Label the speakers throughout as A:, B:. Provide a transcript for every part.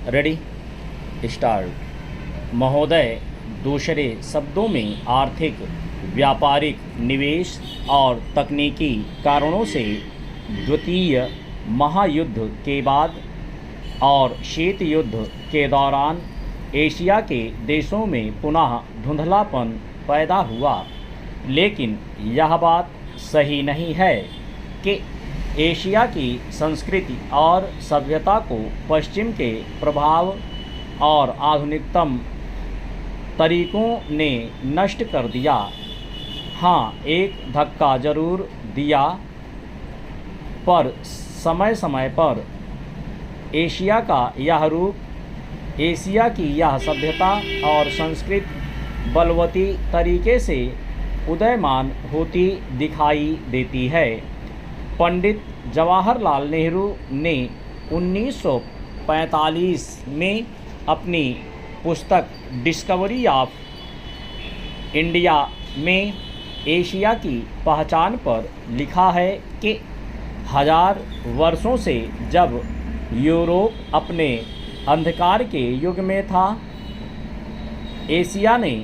A: Ready start. महोदय, दूसरे शब्दों में आर्थिक, व्यापारिक, निवेश और तकनीकी कारणों से द्वितीय महायुद्ध के बाद और शीत युद्ध के दौरान एशिया के देशों में पुनः धुंधलापन पैदा हुआ। लेकिन यह बात सही नहीं है कि एशिया की संस्कृति और सभ्यता को पश्चिम के प्रभाव और आधुनिकतम तरीकों ने नष्ट कर दिया। हाँ, एक धक्का जरूर दिया, पर समय समय पर एशिया का यह रूप, एशिया की यह सभ्यता और संस्कृति बलवती तरीके से उदयमान होती दिखाई देती है। पंडित जवाहरलाल नेहरू ने 1945 में अपनी पुस्तक डिस्कवरी ऑफ इंडिया में एशिया की पहचान पर लिखा है कि 1000 वर्षों से जब यूरोप अपने अंधकार के युग में था, एशिया ने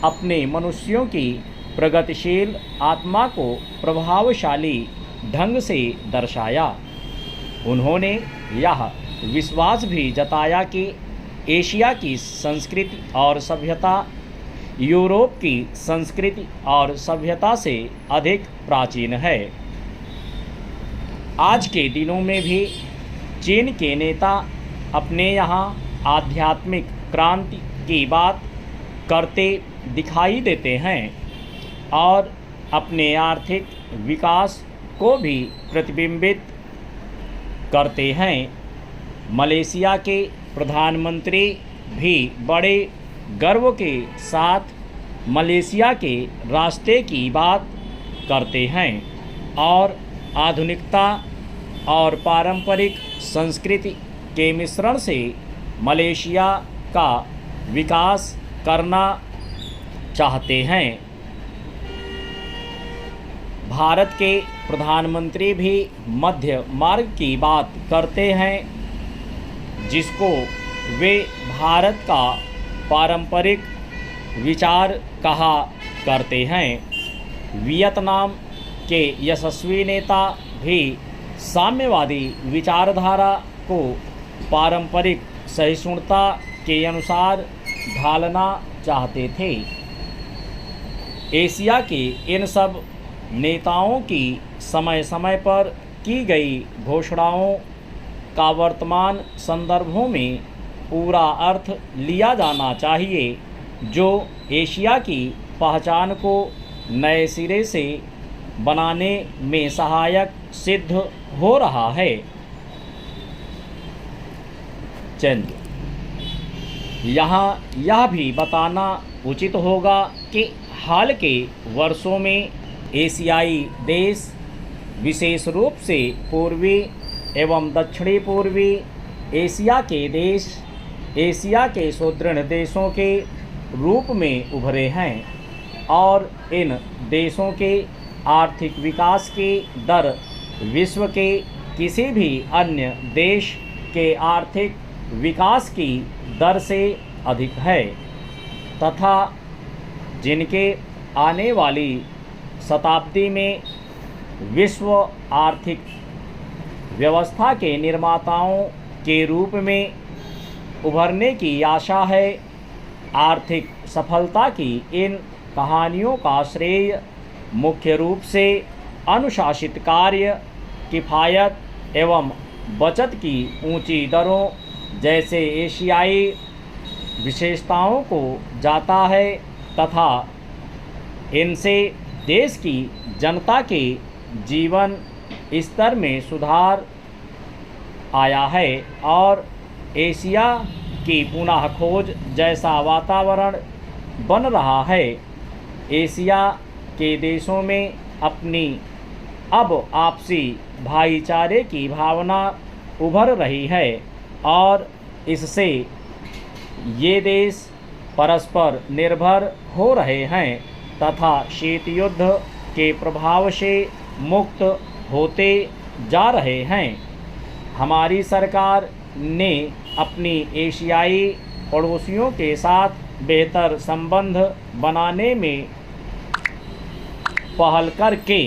A: अपने मनुष्यों की प्रगतिशील आत्मा को प्रभावशाली ढंग से दर्शाया। उन्होंने यह विश्वास भी जताया कि एशिया की संस्कृति और सभ्यता यूरोप की संस्कृति और सभ्यता से अधिक प्राचीन है। आज के दिनों में भी चीन के नेता अपने यहाँ आध्यात्मिक क्रांति की बात करते दिखाई देते हैं और अपने आर्थिक विकास को भी प्रतिबिंबित करते हैं। मलेशिया के प्रधानमंत्री भी बड़े गर्व के साथ मलेशिया के रास्ते की बात करते हैं और आधुनिकता और पारंपरिक संस्कृति के मिश्रण से मलेशिया का विकास करना चाहते हैं। भारत के प्रधानमंत्री भी मध्य मार्ग की बात करते हैं, जिसको वे भारत का पारंपरिक विचार कहा करते हैं। वियतनाम के यशस्वी नेता भी साम्यवादी विचारधारा को पारंपरिक सहिष्णुता के अनुसार ढालना चाहते थे। एशिया के इन सब नेताओं की समय समय पर की गई घोषणाओं का वर्तमान संदर्भों में पूरा अर्थ लिया जाना चाहिए, जो एशिया की पहचान को नए सिरे से बनाने में सहायक सिद्ध हो रहा है। चंद यहाँ यह भी बताना उचित होगा कि हाल के वर्षों में एशियाई देश, विशेष रूप से पूर्वी एवं दक्षिणी पूर्वी एशिया के देश, एशिया के सुदृढ़ देशों के रूप में उभरे हैं और इन देशों के आर्थिक विकास की दर विश्व के किसी भी अन्य देश के आर्थिक विकास की दर से अधिक है तथा जिनके आने वाली शताब्दी में विश्व आर्थिक व्यवस्था के निर्माताओं के रूप में उभरने की आशा है। आर्थिक सफलता की इन कहानियों का श्रेय मुख्य रूप से अनुशासित कार्य, किफ़ायत एवं बचत की ऊंची दरों जैसे एशियाई विशेषताओं को जाता है तथा इनसे देश की जनता के जीवन स्तर में सुधार आया है और एशिया की पुनः खोज जैसा वातावरण बन रहा है। एशिया के देशों में अपनी अब आपसी भाईचारे की भावना उभर रही है और इससे ये देश परस्पर निर्भर हो रहे हैं तथा शीत युद्ध के प्रभाव से मुक्त होते जा रहे हैं। हमारी सरकार ने अपनी एशियाई पड़ोसियों के साथ बेहतर संबंध बनाने में पहल करके